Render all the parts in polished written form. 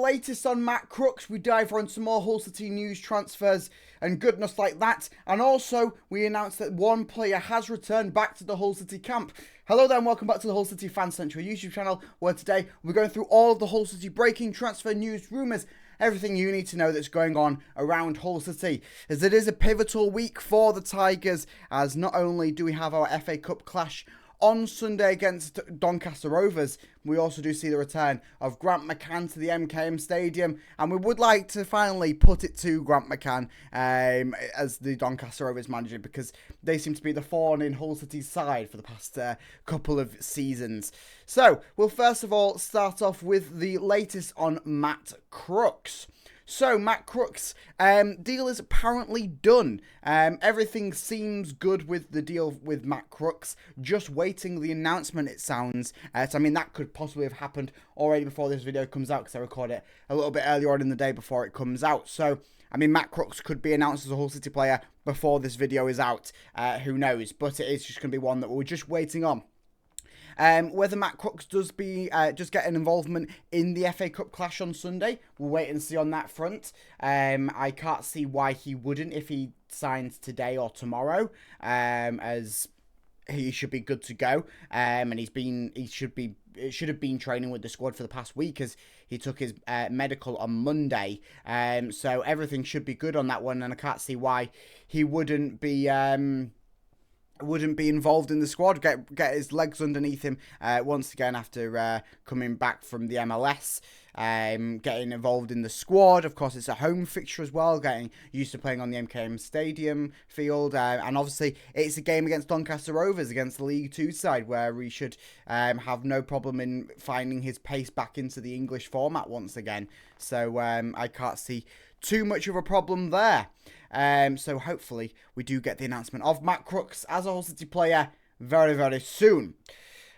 latest on Matt Crooks. We dive on some more Hull City news, transfers and goodness like that. And also, we announced that one player has returned back to the Hull City camp. Hello there and welcome back to the Hull City Fan Central YouTube channel, where today we're going through all of the Hull City breaking transfer news, rumours, everything you need to know that's going on around Hull City, as it is a pivotal week for the Tigers, as not only do we have our FA Cup clash on Sunday against Doncaster Rovers, we also do see the return of Grant McCann to the MKM Stadium, and we would like to finally put it to Grant McCann as the Doncaster Rovers manager, because they seem to be the thorn in Hull City's side for the past couple of seasons. So, we'll first of all start off with the latest on Matt Crooks. So, Matt Crooks, deal is apparently done. Everything seems good with the deal with Matt Crooks. Just waiting the announcement, it sounds. So, I mean, that could possibly have happened already before this video comes out, because I record it a little bit earlier on in the day before it comes out. So, I mean, Matt Crooks could be announced as a Hull City player before this video is out. Who knows? But it is just going to be one that we're just waiting on. Whether Matt Crooks does just get an involvement in the FA Cup clash on Sunday, we'll wait and see on that front. I can't see why he wouldn't if he signs today or tomorrow, as he should be good to go. And he should have been training with the squad for the past week, as he took his medical on Monday. So everything should be good on that one, and I can't see why he wouldn't be involved in the squad, get his legs underneath him once again after coming back from the MLS, getting involved in the squad. Of course, it's a home fixture as well, getting used to playing on the MKM Stadium field, and obviously it's a game against Doncaster Rovers, against the League 2 side, where he should have no problem in finding his pace back into the English format once again. So I can't see too much of a problem there. So hopefully we do get the announcement of Matt Crooks as a Hull City player very, very soon.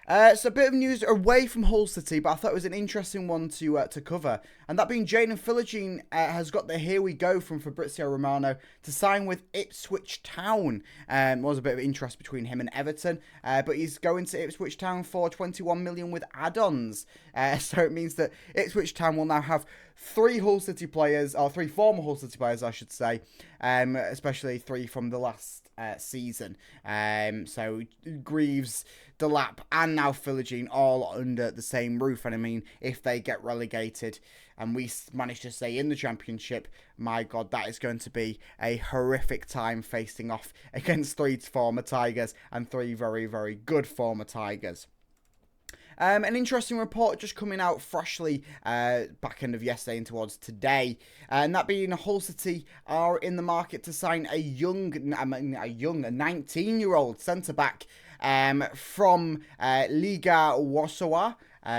So a bit of news away from Hull City, but I thought it was an interesting one to cover. And that being Jaden Philogene has got the here we go from Fabrizio Romano to sign with Ipswich Town. There was a bit of interest between him and Everton, but he's going to Ipswich Town for 21 million with add-ons. So it means that Ipswich Town will now have three Hull City players, or three former Hull City players, I should say, especially three from the last season. So Greaves, Delap, and now Philogene all under the same roof. And I mean, if they get relegated and we manage to stay in the Championship, my God, that is going to be a horrific time facing off against three former Tigers and three very, very good former Tigers. An interesting report just coming out freshly back end of yesterday and towards today, and that being Hull City are in the market to sign a 19-year-old centre-back from Liga Warsaw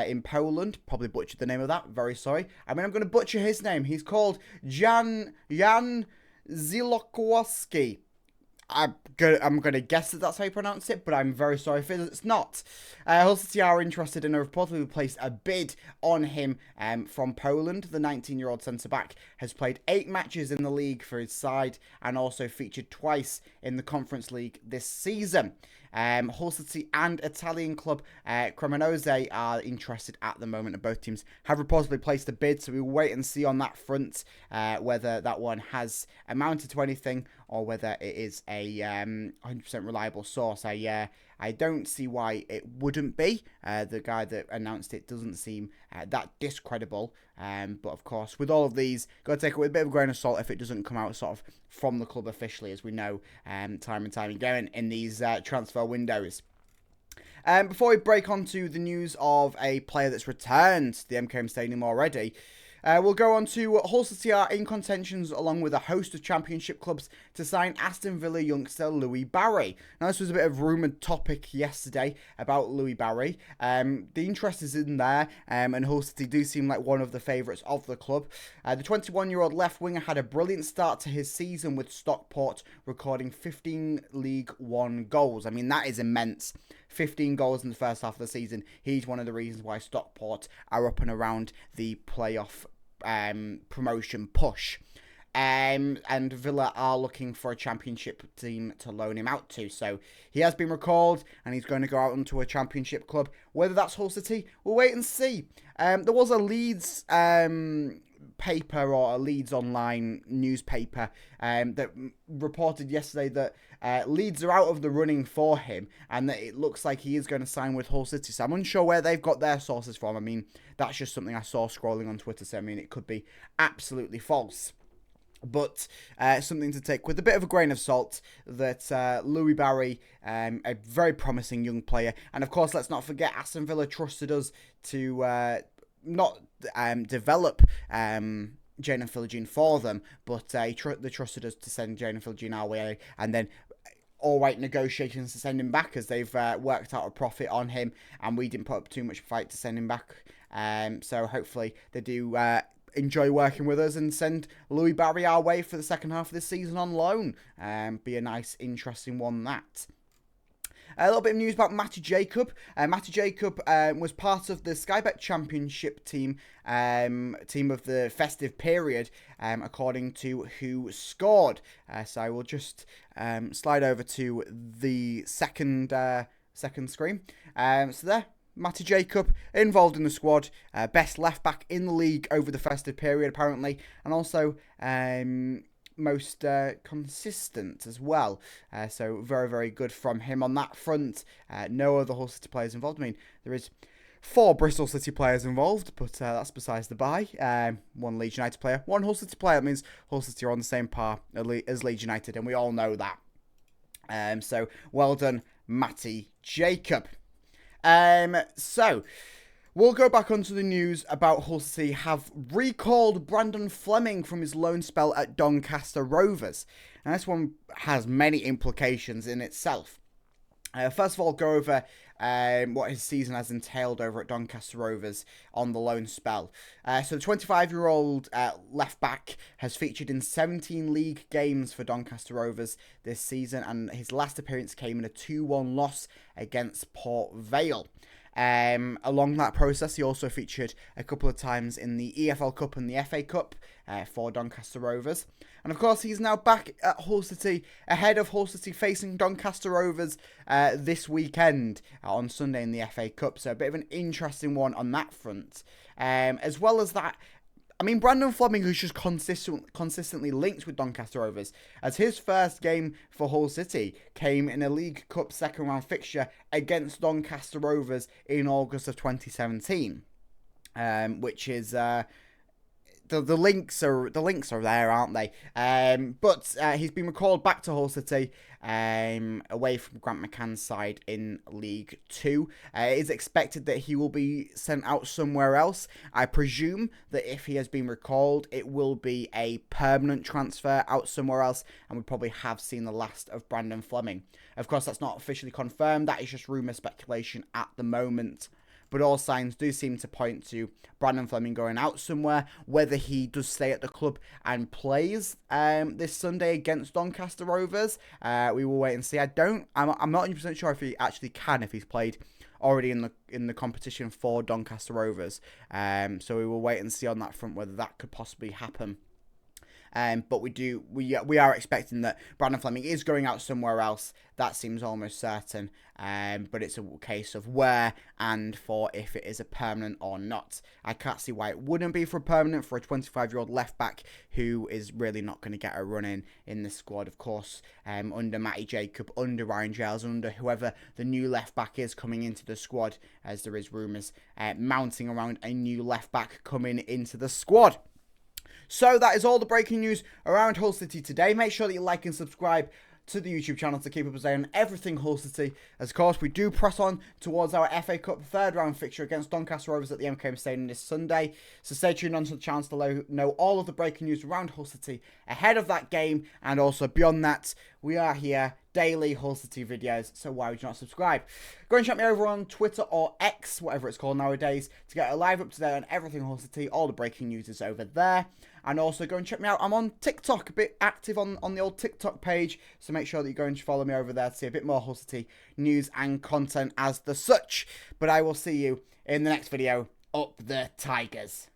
in Poland. Probably butchered the name of that, very sorry. I mean, I'm going to butcher his name. He's called Jan Zilokowski. I'm going to guess that that's how you pronounce it, but I'm very sorry if it's not. Hull City are interested and have reportedly placed a bid on him from Poland. The 19-year-old centre-back has played 8 matches in the league for his side and also featured twice in the Conference League this season. Hull City and Italian club Cremonese are interested at the moment, and both teams have reportedly placed a bid, so we'll wait and see on that front whether that one has amounted to anything or whether it is a 100% reliable source. I don't see why it wouldn't be. The guy that announced it doesn't seem that discredible. But of course, with all of these, got to take it with a bit of a grain of salt if it doesn't come out sort of from the club officially, as we know time and time again in these transfer windows. Before we break onto the news of a player that's returned to the MKM Stadium already, we'll go on to Hull City are in contentions along with a host of Championship clubs to sign Aston Villa youngster Louis Barry. Now, this was a bit of rumoured topic yesterday about Louis Barry. The interest is in there, and Hull City do seem like one of the favourites of the club. The 21-year-old left winger had a brilliant start to his season with Stockport, recording 15 League One goals. I mean, that is immense. 15 goals in the first half of the season. He's one of the reasons why Stockport are up and around the playoff promotion push. and Villa are looking for a championship team to loan him out to. So he has been recalled, and he's going to go out into a championship club. Whether that's Hull City, we'll wait and see. There was a Leeds paper, or a Leeds online newspaper, that reported yesterday that Leeds are out of the running for him, and that it looks like he is going to sign with Hull City. So I'm unsure where they've got their sources from. I mean, that's just something I saw scrolling on Twitter, so I mean, it could be absolutely false. But something to take with a bit of a grain of salt, that Louis Barry, a very promising young player, and of course, let's not forget, Aston Villa trusted us to not develop Jadon Philogene for them, but they trusted us to send Jadon Philogene our way, and then all right negotiations to send him back, as they've worked out a profit on him, and we didn't put up too much fight to send him back. So hopefully they do enjoy working with us and send Louis Barry our way for the second half of this season on loan. Be a nice, interesting one, that. A little bit of news about Matty Jacob. Matty Jacob was part of the Sky Bet Championship team of the festive period, according to Who Scored. So I will just slide over to the second screen. So there, Matty Jacob involved in the squad, best left back in the league over the festive period apparently, and also most consistent as well. So very, very good from him on that front. No other Hull City players involved. I mean, there is 4 Bristol City players involved, but that's besides the by. 1 Leeds United player, 1 Hull City player. That means Hull City are on the same par as Leeds United, and we all know that. So well done, Matty Jacob. So we'll go back onto the news about Hull City have recalled Brandon Fleming from his loan spell at Doncaster Rovers. And this one has many implications in itself. First of all, go over what his season has entailed over at Doncaster Rovers on the loan spell. So the 25-year-old left back has featured in 17 league games for Doncaster Rovers this season, and his last appearance came in a 2-1 loss against Port Vale. Along that process, he also featured a couple of times in the EFL Cup and the FA Cup for Doncaster Rovers. And of course, he's now back at Hull City, ahead of Hull City facing Doncaster Rovers this weekend on Sunday in the FA Cup. So a bit of an interesting one on that front. As well as that, I mean, Brandon Fleming, who's just consistently linked with Doncaster Rovers, as his first game for Hull City came in a League Cup second round fixture against Doncaster Rovers in August of 2017, which is the links are there, aren't they? But he's been recalled back to Hull City, away from Grant McCann's side in League 2. It is expected that he will be sent out somewhere else. I presume that if he has been recalled, it will be a permanent transfer out somewhere else, and we probably have seen the last of Brandon Fleming. Of course, that's not officially confirmed. That is just rumour speculation at the moment. But all signs do seem to point to Brandon Fleming going out somewhere. Whether he does stay at the club and plays this Sunday against Doncaster Rovers, we will wait and see. I'm not 100% sure if he actually can, if he's played already in the competition for Doncaster Rovers. So we will wait and see on that front whether that could possibly happen. But we are expecting that Brandon Fleming is going out somewhere else. That seems almost certain. But it's a case of where and for if it is a permanent or not. I can't see why it wouldn't be for a permanent for a 25-year-old left back who is really not going to get a run in the squad. Of course, under Matty Jacob, under Ryan Giles, under whoever the new left back is coming into the squad, as there is rumours mounting around a new left back coming into the squad. So that is all the breaking news around Hull City today. Make sure that you like and subscribe to the YouTube channel to keep up to date on everything Hull City. As of course, we do press on towards our FA Cup third round fixture against Doncaster Rovers at the MKM Stadium this Sunday. So stay tuned on to the channel to know all of the breaking news around Hull City ahead of that game. And also beyond that, we are here daily Hull City videos, so why would you not subscribe? Go and check me over on Twitter or X, whatever it's called nowadays, to get a live up to date on everything Hull City. All the breaking news is over there. And also go and check me out. I'm on TikTok, a bit active on the old TikTok page, so make sure that you go and follow me over there to see a bit more Hull City news and content as the such. But I will see you in the next video. Up the Tigers.